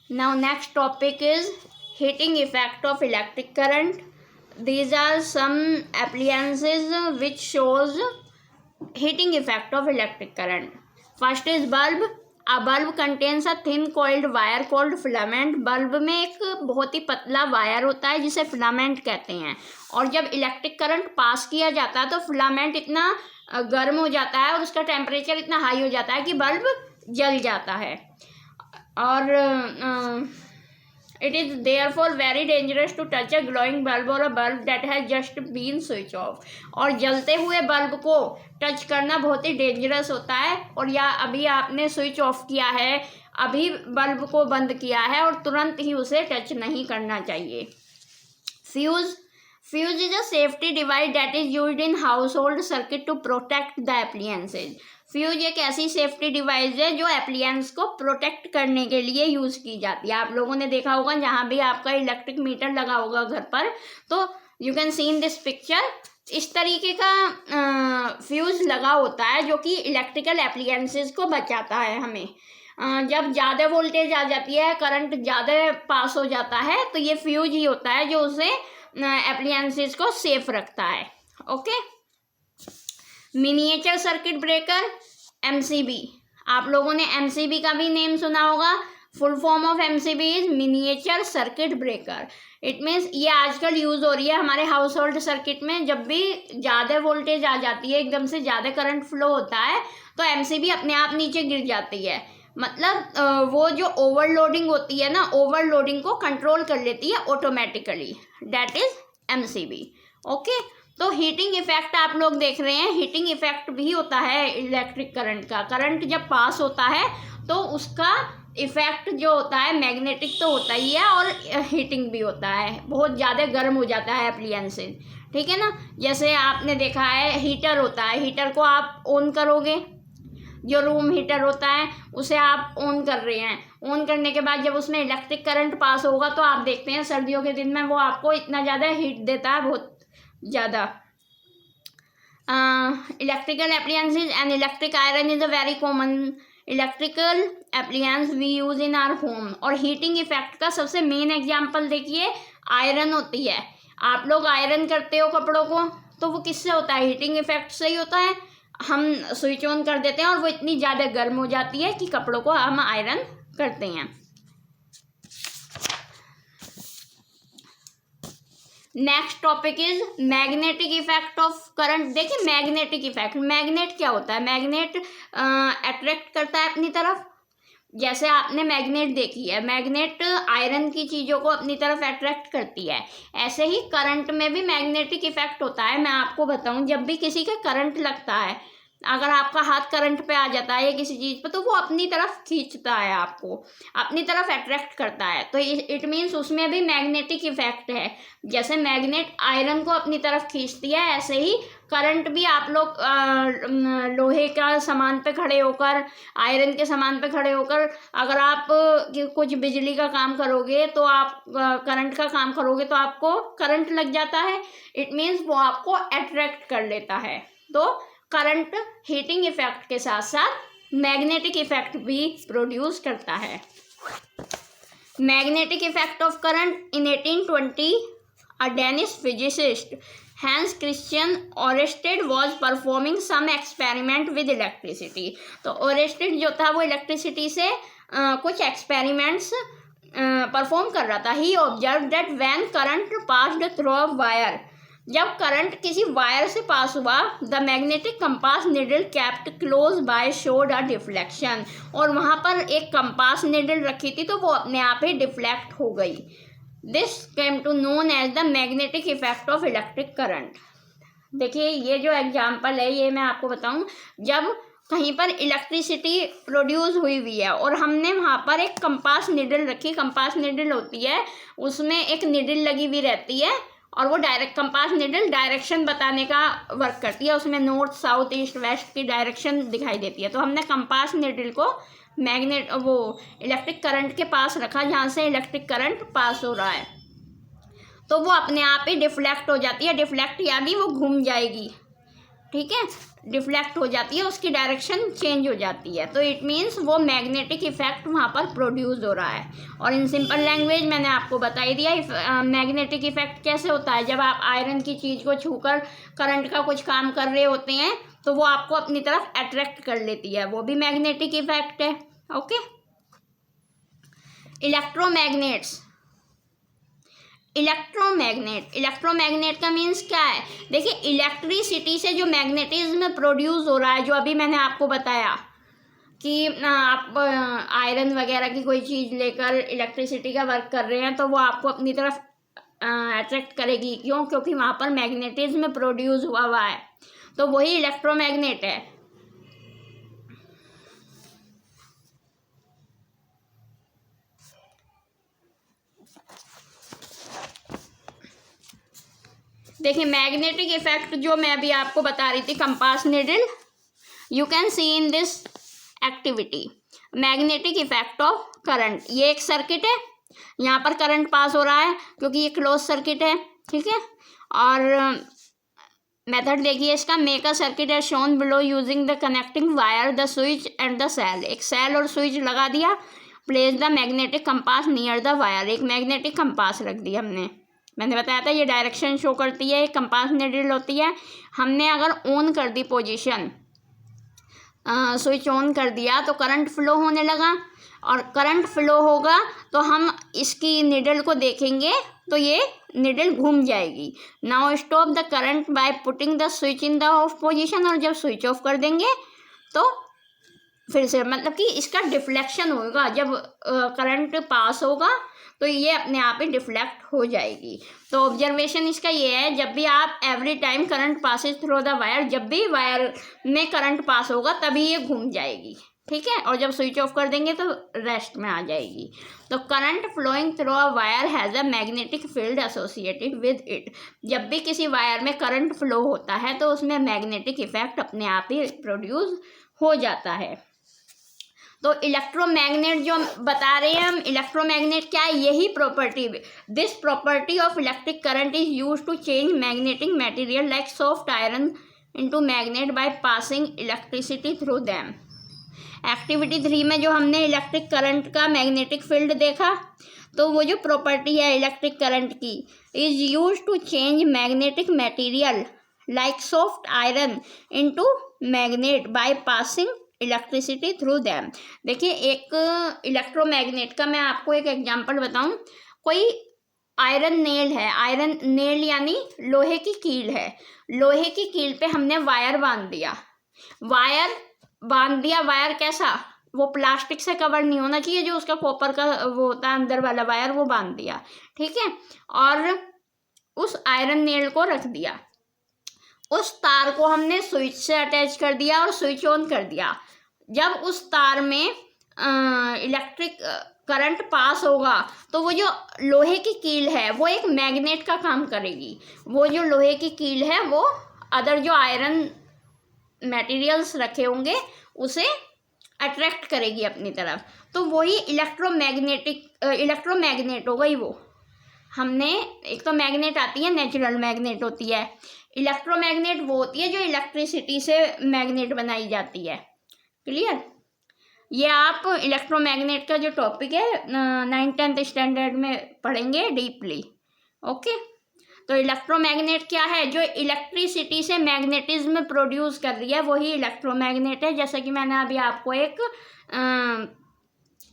Now next topic is heating effect of electric current. These are some appliances which shows heating effect of electric current. First is bulb. A bulb contains a thin coiled wire called filament. Bulb में एक बहुत ही पतला wire होता है जिसे filament कहते हैं, और जब इलेक्ट्रिक करंट पास किया जाता है तो फिलामेंट इतना गर्म हो जाता है और उसका टेम्परेचर इतना हाई हो जाता है कि बल्ब जल जाता है। और it is therefore very dangerous to touch a glowing bulb और a bulb that has just been switch off. और जलते हुए बल्ब को टच करना बहुत ही डेंजरस होता है, और या अभी आपने स्विच ऑफ किया है, अभी बल्ब को बंद किया है और तुरंत ही उसे टच नहीं करना चाहिए। Fuse is a safety device that is used in household circuit to protect the appliances. Fuse एक ऐसी सेफ्टी डिवाइस है जो एप्लियंस को प्रोटेक्ट करने के लिए यूज़ की जाती है। आप लोगों ने देखा होगा जहाँ भी आपका इलेक्ट्रिक मीटर लगा होगा घर पर, तो you can see in this picture, इस तरीके का फ्यूज लगा होता है जो कि इलेक्ट्रिकल एप्लियंसेस को बचाता है हमें। जब ज़्यादा वोल्टेज आ जाती है, करंट ज़्यादा पास हो जाता है, तो ये फ्यूज ही होता है जो उसे एप्लियंसेस को सेफ रखता है। Okay, miniature circuit breaker, MCB. आप लोगों ने एमसीबी का भी नेम सुना होगा। Full form of MCB is miniature circuit breaker. It means ये आजकल यूज़ हो रही है हमारे हाउस होल्ड सर्किट में। जब भी ज़्यादा वोल्टेज आ जाती है, एकदम से ज़्यादा करंट फ्लो होता है, तो एमसीबी अपने आप नीचे गिर जाती है। मतलब वो जो ओवरलोडिंग होती है ना, ओवरलोडिंग को कंट्रोल कर लेती है automatically, that is MCB. Okay, तो हीटिंग इफेक्ट आप लोग देख रहे हैं, हीटिंग इफेक्ट भी होता है इलेक्ट्रिक करंट का। करंट जब पास होता है तो उसका इफेक्ट जो होता है मैग्नेटिक तो होता ही है और हीटिंग भी होता है, बहुत ज़्यादा गर्म हो जाता है एप्लियंसेस, ठीक है ना। जैसे आपने देखा है हीटर होता है, हीटर को आप ऑन करोगे, जो रूम हीटर होता है उसे आप ऑन कर रहे हैं, ऑन करने के बाद जब उसमें इलेक्ट्रिक करंट पास होगा तो आप देखते हैं सर्दियों के दिन में वो आपको इतना ज़्यादा हीट देता है, बहुत ज़्यादा। Electrical appliances and electric iron is a very common electrical appliance we use in our home. और हीटिंग इफेक्ट का सबसे मेन एग्जांपल देखिए, आयरन होती है। आप लोग आयरन करते हो कपड़ों को, तो वो किससे होता है? हीटिंग इफेक्ट से ही होता है। हम स्विच ऑन कर देते हैं और वो इतनी ज़्यादा गर्म हो जाती है कि कपड़ों को हम आयरन करते हैं। Next topic is magnetic effect of current. देखिए मैग्नेटिक इफेक्ट, मैग्नेट क्या होता है? मैग्नेट अट्रैक्ट करता है अपनी तरफ। जैसे आपने मैग्नेट देखी है, मैग्नेट आयरन की चीज़ों को अपनी तरफ अट्रैक्ट करती है, ऐसे ही करंट में भी मैग्नेटिक इफेक्ट होता है। मैं आपको बताऊं, जब भी किसी का करंट लगता है, अगर आपका हाथ करंट पे आ जाता है या किसी चीज़ पे, तो वो अपनी तरफ खींचता है, आपको अपनी तरफ अट्रैक्ट करता है। तो इट मीन्स उसमें भी मैग्नेटिक इफेक्ट है। जैसे मैग्नेट आयरन को अपनी तरफ खींचती है, ऐसे ही करंट भी आप लोग लोहे का सामान पे खड़े होकर, आयरन के सामान पे खड़े होकर अगर आप कुछ बिजली का काम करोगे, तो आप करंट का काम करोगे तो आपको करंट लग जाता है। इट मीन्स वो आपको अट्रैक्ट कर लेता है। तो करंट हीटिंग इफेक्ट के साथ साथ मैग्नेटिक इफेक्ट भी प्रोड्यूस करता है। Magnetic effect of current in 1820 a Danish physicist Hans Christian Oersted was performing some experiment with electricity. तो ओरेस्टेड जो था वो इलेक्ट्रिसिटी से कुछ एक्सपेरिमेंट्स परफॉर्म कर रहा था। He observe that when current passed through a wire, जब करंट किसी वायर से पास हुआ, the magnetic compass needle kept close by showed a deflection. और वहाँ पर एक कंपास निडल रखी थी तो वो अपने आप ही डिफ्लेक्ट हो गई। This came to known as the magnetic effect of electric current. देखिए ये जो एग्जाम्पल है, ये मैं आपको बताऊँ, जब कहीं पर इलेक्ट्रिसिटी प्रोड्यूस हुई है और हमने वहाँ पर एक कंपास निडल रखी, कंपास निडल होती है, उसमें एक निडल लगी हुई रहती है और वो कंपास निडल डायरेक्शन बताने का वर्क करती है। उसमें नॉर्थ साउथ ईस्ट वेस्ट की डायरेक्शन दिखाई देती है। तो हमने कंपास निडल को वो इलेक्ट्रिक करंट के पास रखा, जहाँ से इलेक्ट्रिक करंट पास हो रहा है, तो वो अपने आप ही डिफ्लेक्ट हो जाती है। डिफ्लेक्ट यानी वो घूम जाएगी, ठीक है। डिफ्लेक्ट हो जाती है, उसकी डायरेक्शन चेंज हो जाती है, तो इट मीन्स वो मैग्नेटिक इफेक्ट वहाँ पर प्रोड्यूस हो रहा है। और इन सिंपल लैंग्वेज मैंने आपको बता ही दिया मैग्नेटिक इफेक्ट कैसे होता है। जब आप आयरन की चीज़ को छूकर करंट का कुछ काम कर रहे होते हैं तो वो आपको अपनी तरफ अट्रैक्ट कर लेती है, वो भी मैग्नेटिक इफेक्ट है। ओके, इलेक्ट्रोमैग्नेट्स, इलेक्ट्रोमैग्नेट का मीन्स क्या है? देखिए, इलेक्ट्रिसिटी से जो मैग्नेटिज्म प्रोड्यूस हो रहा है, जो अभी मैंने आपको बताया कि आप आयरन वगैरह की कोई चीज़ लेकर इलेक्ट्रिसिटी का वर्क कर रहे हैं तो वो आपको अपनी तरफ अट्रैक्ट करेगी। क्यों? क्योंकि वहाँ पर मैग्नेटिज्म प्रोड्यूस हुआ है, तो वही इलेक्ट्रोमैग्नेट है। देखिए, मैग्नेटिक इफेक्ट जो मैं अभी आपको बता रही थी, compass needle, you can see in this activity magnetic effect of current. ये एक सर्किट है, यहाँ पर करंट पास हो रहा है क्योंकि ये क्लोज सर्किट है, ठीक है। और मेथड देखिए इसका, make a circuit as shown below using the connecting wire, the switch and the cell. एक सेल और स्विच लगा दिया, place the magnetic compass near the wire. एक मैग्नेटिक कंपास रख दिया हमने, मैंने बताया था ये डायरेक्शन शो करती है, एक कंपास नीडल होती है। हमने अगर ऑन कर दी पोजीशन, स्विच ऑन कर दिया तो करंट फ्लो होने लगा, और करंट फ्लो होगा तो हम इसकी निडल को देखेंगे तो ये निडल घूम जाएगी। Now stop the current by putting the switch in the of position. और जब स्विच ऑफ कर देंगे तो फिर से, मतलब कि इसका डिफ्लेक्शन होगा, जब करंट पास होगा तो ये अपने आप ही डिफ्लेक्ट हो जाएगी। तो ऑब्जर्वेशन इसका ये है, जब भी आप every time current passes through the wire, जब भी वायर में करंट पास होगा तभी ये घूम जाएगी, ठीक है। और जब स्विच ऑफ कर देंगे तो रेस्ट में आ जाएगी। तो current flowing through a wire has a magnetic field associated with it. जब भी किसी वायर में करंट फ्लो होता है तो उसमें मैग्नेटिक इफेक्ट अपने आप ही प्रोड्यूस हो जाता है। तो इलेक्ट्रोमैग्नेट जो बता रहे हैं हम, इलेक्ट्रोमैग्नेट क्या है? यही property, this property of electric current is use to change magnetic material like soft iron into magnet by passing electricity through them. Activity 3 में जो हमने इलेक्ट्रिक करंट का मैग्नेटिक फील्ड देखा, तो वो जो प्रॉपर्टी है इलेक्ट्रिक करंट की, is use to change magnetic material like soft iron into magnet by passing electricity through them. देखिए, एक इलेक्ट्रोमैग्नेट का मैं आपको एक एग्जांपल बताऊं। कोई आयरन नेल है, आयरन नेल यानी लोहे की कील है, लोहे की कील पे हमने वायर बांध दिया, वायर कैसा? वो प्लास्टिक से कवर नहीं होना चाहिए, जो उसका कॉपर का वो होता है अंदर वाला वायर, वो बांध दिया, ठीक है। और उस आयरन नेल को रख दिया, उस तार को हमने स्विच से अटैच कर दिया और स्विच ऑन कर दिया। जब उस तार में इलेक्ट्रिक करंट पास होगा तो वो जो लोहे की कील है वो एक मैग्नेट का काम करेगी। वो जो लोहे की कील है वो अदर जो आयरन मटेरियल्स रखे होंगे उसे अट्रैक्ट करेगी अपनी तरफ, तो वही इलेक्ट्रोमैग्नेट हो गई। वो हमने, एक तो मैग्नेट आती है, नेचुरल मैग्नेट होती है, इलेक्ट्रोमैग्नेट वो होती है जो इलेक्ट्रिसिटी से मैग्नेट बनाई जाती है। क्लियर? ये आप इलेक्ट्रोमैग्नेट का जो टॉपिक है 9th-10th स्टैंडर्ड में पढ़ेंगे डीपली। ओके, तो इलेक्ट्रोमैग्नेट क्या है? जो इलेक्ट्रिसिटी से मैग्नेटिज्म प्रोड्यूस कर रही है वही इलेक्ट्रोमैग्नेट है। जैसे कि मैंने अभी आपको एक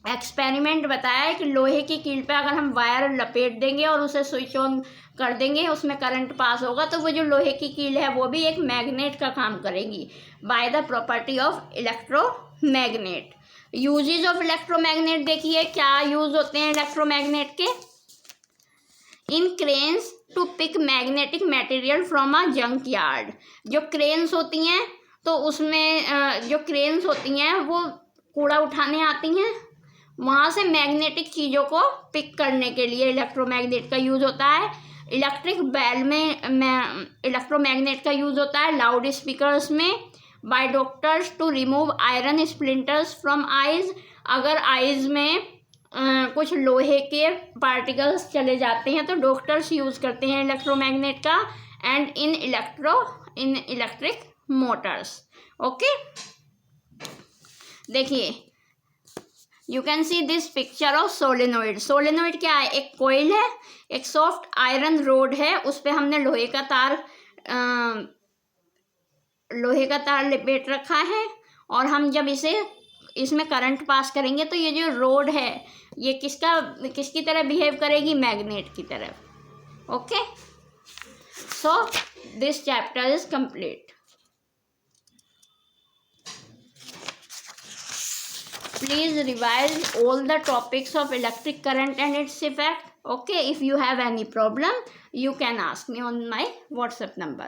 एक्सपेरिमेंट बताया है कि लोहे की कील पे अगर हम वायर लपेट देंगे और उसे स्विच ऑन कर देंगे, उसमें करंट पास होगा, तो वो जो लोहे की कील है वो भी एक मैग्नेट का काम करेगी by the property of electromagnet. Uses of electromagnet देखिए, क्या यूज होते हैं इलेक्ट्रोमैग्नेट के? In cranes to pick magnetic material from a junkyard. जो क्रेन्स होती हैं तो उसमें जो क्रेन्स होती हैं वो कूड़ा उठाने आती हैं, वहाँ से मैग्नेटिक चीज़ों को पिक करने के लिए इलेक्ट्रोमैग्नेट का यूज़ होता है। इलेक्ट्रिक बेल में इलेक्ट्रोमैग्नेट का यूज़ होता है। लाउड स्पीकर्स में by doctors to remove iron splinters from eyes. अगर आइज में कुछ लोहे के पार्टिकल्स चले जाते हैं तो डॉक्टर्स यूज़ करते हैं इलेक्ट्रोमैग्नेट का। And in electric motors. Okay, देखिए you can see this picture of solenoid. Solenoid क्या है? एक कोयल है, एक सॉफ्ट आयरन रोड है, उस पर हमने लोहे का तार लपेट रखा है, और हम जब इसमें करंट पास करेंगे तो ये जो रोड है ये किसकी तरह बिहेव करेगी? मैग्नेट की तरह. Okay, so this chapter is complete. Please revise all the topics of electric current and its effect. Okay, if you have any problem, you can ask me on my WhatsApp number.